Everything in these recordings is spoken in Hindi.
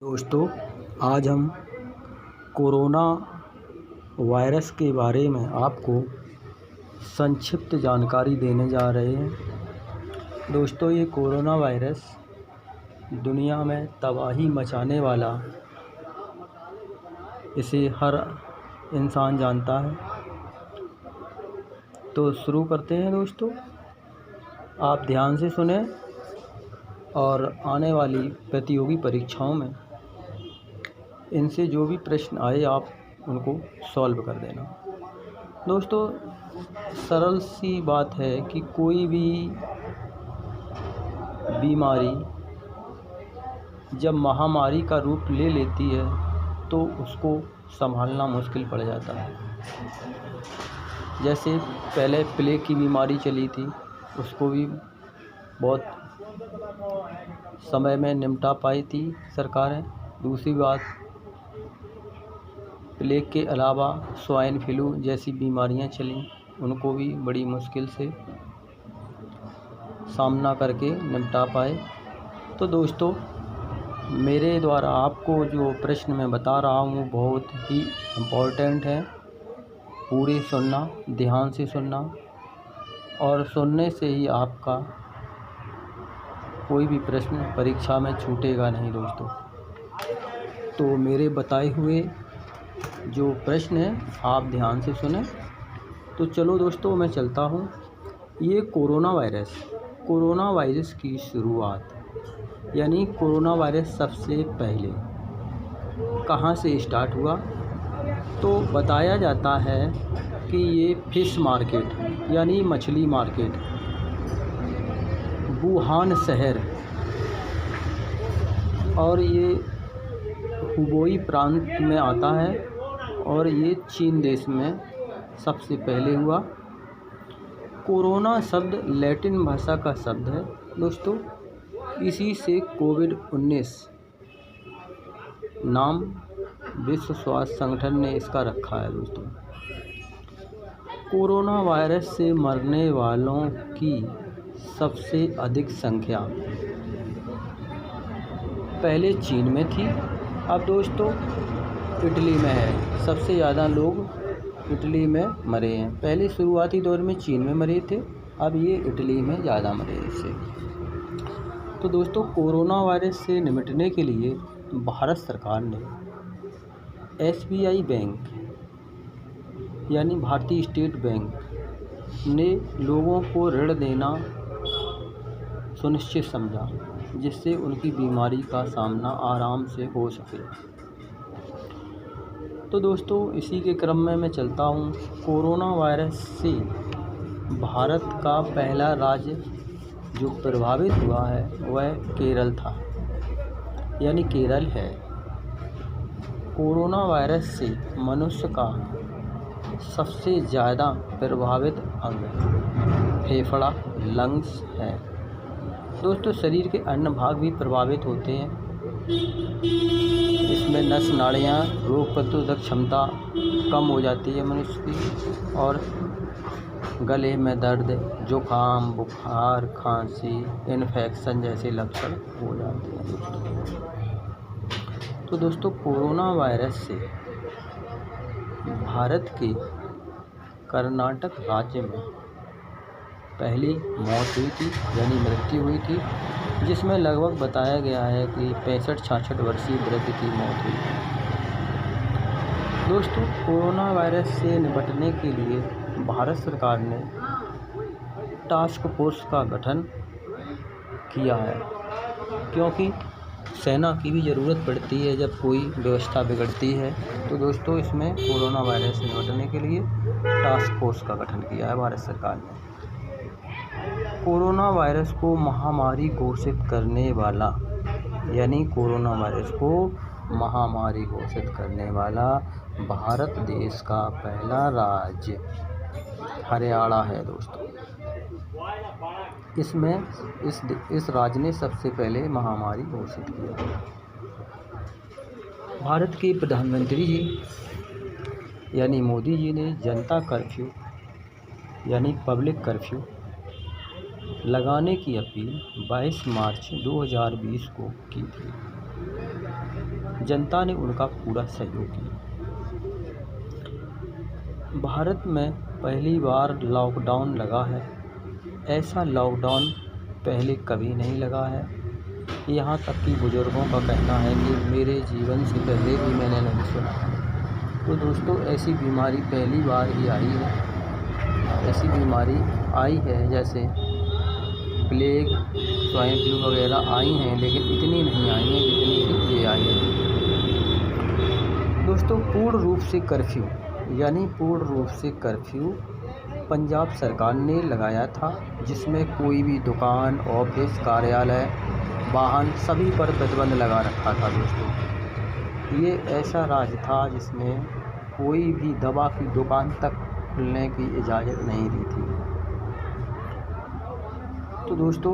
दोस्तों, आज हम कोरोना वायरस के बारे में आपको संक्षिप्त जानकारी देने जा रहे हैं। दोस्तों, ये कोरोना वायरस दुनिया में तबाही मचाने वाला, इसे हर इंसान जानता है। तो शुरू करते हैं दोस्तों। आप ध्यान से सुने और आने वाली प्रतियोगी परीक्षाओं में इनसे जो भी प्रश्न आए आप उनको सॉल्व कर देना। दोस्तों, सरल सी बात है कि कोई भी बीमारी जब महामारी का रूप ले लेती है तो उसको संभालना मुश्किल पड़ जाता है। जैसे पहले प्लेग की बीमारी चली थी, उसको भी बहुत समय में निपटा पाई थी सरकारें। दूसरी बात, प्लेग के अलावा स्वाइन फ्लू जैसी बीमारियां चलीं, उनको भी बड़ी मुश्किल से सामना करके निपटा पाए। तो दोस्तों, मेरे द्वारा आपको जो प्रश्न मैं बता रहा हूँ बहुत ही इम्पोर्टेंट है। पूरे सुनना, ध्यान से सुनना, और सुनने से ही आपका कोई भी प्रश्न परीक्षा में छूटेगा नहीं दोस्तों। तो मेरे बताए हुए जो प्रश्न है आप ध्यान से सुने। तो चलो दोस्तों, मैं चलता हूँ। ये कोरोना वायरस की शुरुआत, यानी कोरोना वायरस सबसे पहले कहाँ से स्टार्ट हुआ, तो बताया जाता है कि ये फिश मार्केट यानी मछली मार्केट, वुहान शहर और ये हुबेई प्रांत में आता है, और ये चीन देश में सबसे पहले हुआ। कोरोना शब्द लैटिन भाषा का शब्द है दोस्तों। इसी से कोविड-19 नाम विश्व स्वास्थ्य संगठन ने इसका रखा है दोस्तों। कोरोना वायरस से मरने वालों की सबसे अधिक संख्या पहले चीन में थी, अब दोस्तों इटली में है। सबसे ज़्यादा लोग इटली में मरे हैं। पहले शुरुआती दौर में चीन में मरे थे, अब ये इटली में ज़्यादा मरे इससे। तो दोस्तों, कोरोना वायरस से निपटने के लिए भारत सरकार ने SBI बैंक यानी भारतीय स्टेट बैंक ने लोगों को ऋण देना सुनिश्चित समझा, जिससे उनकी बीमारी का सामना आराम से हो सके। तो दोस्तों, इसी के क्रम में मैं चलता हूँ। कोरोना वायरस से भारत का पहला राज्य जो प्रभावित हुआ है वह केरल था, यानी केरल है। कोरोना वायरस से मनुष्य का सबसे ज़्यादा प्रभावित अंग फेफड़ा लंग्स है दोस्तों। शरीर के अन्य भाग भी प्रभावित होते हैं। इसमें नस नाड़ियाँ, रोग प्रतिरोधक क्षमता कम हो जाती है मनुष्य की, और गले में दर्द, जुकाम, बुखार, खांसी, इन्फेक्शन जैसे लक्षण हो जाते हैं दोस्तों। तो दोस्तों, कोरोना वायरस से भारत के कर्नाटक राज्य में पहली मौत हुई थी, यानी मृत्यु हुई थी, जिसमें लगभग बताया गया है कि 65-66 वर्षीय वृद्ध की मौत हुई थी। दोस्तों, कोरोना वायरस से निपटने के लिए भारत सरकार ने टास्क फोर्स का गठन किया है, क्योंकि सेना की भी ज़रूरत पड़ती है जब कोई व्यवस्था बिगड़ती है। तो दोस्तों, इसमें कोरोना वायरस से निपटने के लिए टास्क फोर्स का गठन किया है भारत सरकार ने। कोरोना वायरस को महामारी घोषित करने वाला, यानी कोरोना वायरस को महामारी घोषित करने वाला भारत देश का पहला राज्य हरियाणा है दोस्तों। इसमें इस राज्य ने सबसे पहले महामारी घोषित किया। भारत के प्रधानमंत्री जी यानी मोदी जी ने जनता कर्फ्यू यानी पब्लिक कर्फ्यू लगाने की अपील 22 मार्च 2020 को की थी। जनता ने उनका पूरा सहयोग किया। भारत में पहली बार लॉकडाउन लगा है। ऐसा लॉकडाउन पहले कभी नहीं लगा है। यहाँ तक कि बुज़ुर्गों का कहना है कि मेरे जीवन से पहले भी मैंने नहीं सुना है। तो दोस्तों, ऐसी बीमारी पहली बार ही आई है। ऐसी बीमारी आई है जैसे प्लेग, स्वाइन फ्लू वगैरह आई हैं, लेकिन इतनी नहीं आई हैं जितनी कि ये आई है। दोस्तों, पूर्ण रूप से कर्फ्यू पंजाब सरकार ने लगाया था, जिसमें कोई भी दुकान, ऑफिस, कार्यालय, वाहन सभी पर प्रतिबंध लगा रखा था। दोस्तों, ये ऐसा राज्य था जिसमें कोई भी दवा की दुकान तक खुलने की इजाज़त नहीं दी थी। तो दोस्तों,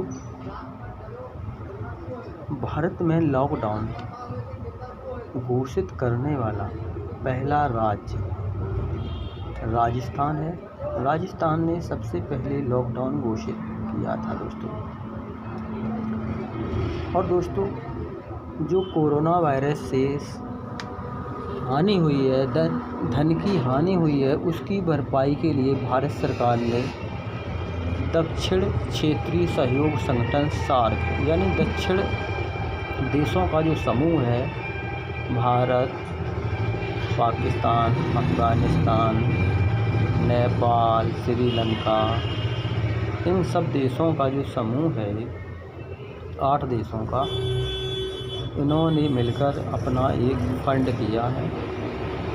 भारत में लॉकडाउन घोषित करने वाला पहला राज्य राजस्थान है। राजस्थान ने सबसे पहले लॉकडाउन घोषित किया था दोस्तों। और दोस्तों, जो कोरोना वायरस से हानि हुई है, धन की हानि हुई है, उसकी भरपाई के लिए भारत सरकार ने दक्षिण क्षेत्रीय सहयोग संगठन सार्क यानी दक्षिण देशों का जो समूह है, भारत, पाकिस्तान, अफ़गानिस्तान, नेपाल, श्रीलंका, इन सब देशों का जो समूह है, 8 देशों का, इन्होंने मिलकर अपना एक फंड किया है,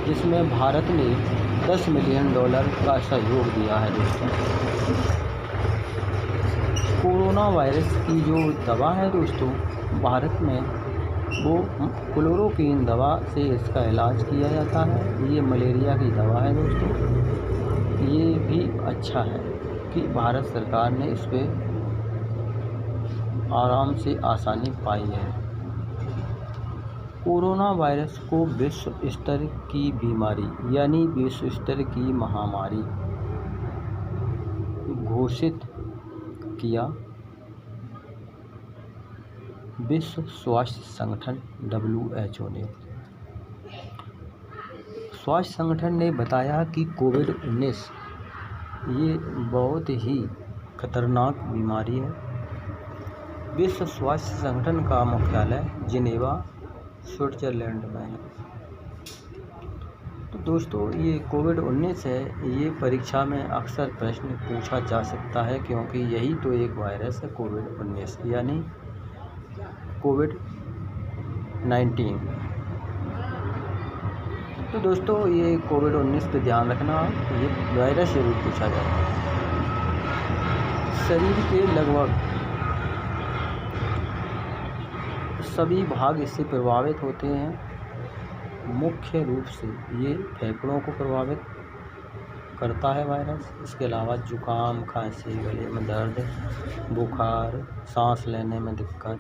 जिसमें भारत ने $10 मिलियन का सहयोग दिया है। दोस्तों, कोरोना वायरस की जो दवा है दोस्तों, भारत में वो क्लोरोक्वीन दवा से इसका इलाज किया जाता है। ये मलेरिया की दवा है दोस्तों। ये भी अच्छा है कि भारत सरकार ने इस पर आराम से आसानी पाई है। कोरोना वायरस को विश्व स्तर की बीमारी यानी विश्व स्तर की महामारी घोषित किया विश्व स्वास्थ्य संगठन WHO ने। स्वास्थ्य संगठन ने बताया कि कोविड-19 ये बहुत ही खतरनाक बीमारी है। विश्व स्वास्थ्य संगठन का मुख्यालय जिनेवा, स्विट्ज़रलैंड में है। तो दोस्तों, ये कोविड-19 है, ये परीक्षा में अक्सर प्रश्न पूछा जा सकता है, क्योंकि यही तो एक वायरस है कोविड-19 यानी कोविड-19। तो दोस्तों, ये कोविड-19 पे ध्यान रखना, ये वायरस जरूर पूछा जाता है। शरीर के लगभग सभी भाग इससे प्रभावित होते हैं। मुख्य रूप से ये फेफड़ों को प्रभावित करता है वायरस। इसके अलावा जुकाम, खांसी, गले में दर्द, बुखार, सांस लेने में दिक्कत,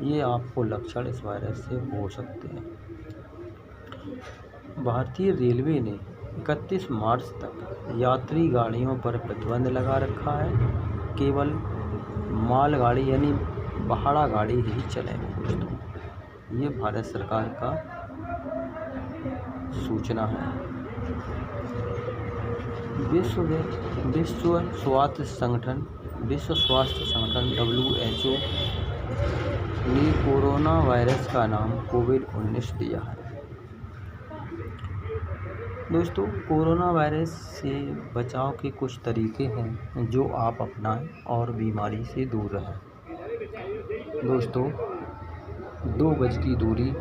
ये आपको लक्षण इस वायरस से हो सकते हैं। भारतीय रेलवे ने 31 मार्च तक यात्री गाड़ियों पर प्रतिबंध लगा रखा है। केवल मालगाड़ी यानी भाड़ा गाड़ी ही चलेंगे दोस्तों। ये भारत सरकार का सूचना है। विश्व स्वास्थ्य संगठन WHO ने कोरोना वायरस का नाम कोविड-19 दिया है। दोस्तों, कोरोना वायरस से बचाव के कुछ तरीके हैं जो आप अपनाएं और बीमारी से दूर रहें। दोस्तों, 2 गज की दूरी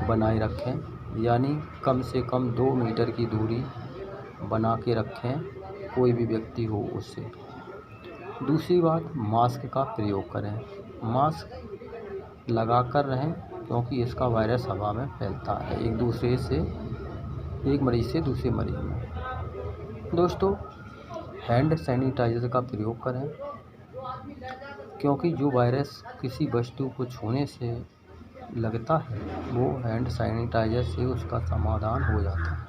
बनाए रखें, यानी कम से कम 2 मीटर की दूरी बना के रखें, कोई भी व्यक्ति हो उससे। दूसरी बात, मास्क का प्रयोग करें। मास्क लगा कर रहें, क्योंकि इसका वायरस हवा में फैलता है एक मरीज से दूसरे मरीज में। दोस्तों, हैंड सैनिटाइज़र का प्रयोग करें, क्योंकि जो वायरस किसी वस्तु को छूने से लगता है, वो हैंड सैनिटाइज़र से उसका समाधान हो जाता है।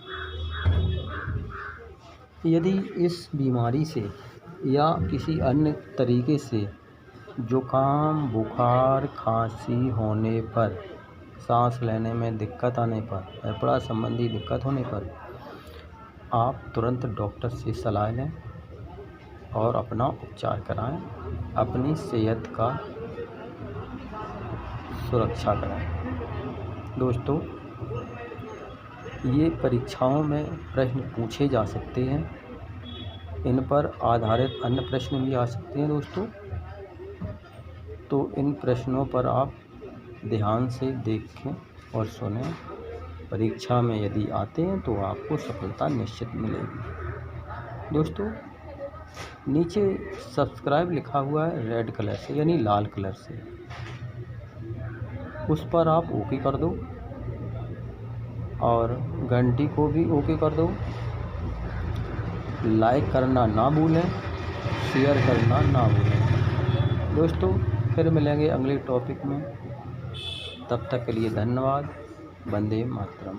यदि इस बीमारी से या किसी अन्य तरीके से जुकाम, बुखार, खांसी होने पर सांस लेने में दिक्कत आने पर, फेफड़ा संबंधी दिक्कत होने पर आप तुरंत डॉक्टर से सलाह लें और अपना उपचार कराएं, अपनी सेहत का सुरक्षा कराएं। दोस्तों, ये परीक्षाओं में प्रश्न पूछे जा सकते हैं, इन पर आधारित अन्य प्रश्न भी आ सकते हैं दोस्तों। तो इन प्रश्नों पर आप ध्यान से देखें और सुनें। परीक्षा में यदि आते हैं तो आपको सफलता निश्चित मिलेगी। दोस्तों, नीचे सब्सक्राइब लिखा हुआ है रेड कलर से, यानी लाल कलर से, उस पर आप ओके कर दो और घंटी को भी ओके कर दो। लाइक करना ना भूलें, शेयर करना ना भूलें। दोस्तों, फिर मिलेंगे अगले टॉपिक में, तब तक के लिए धन्यवाद। वंदे मातरम।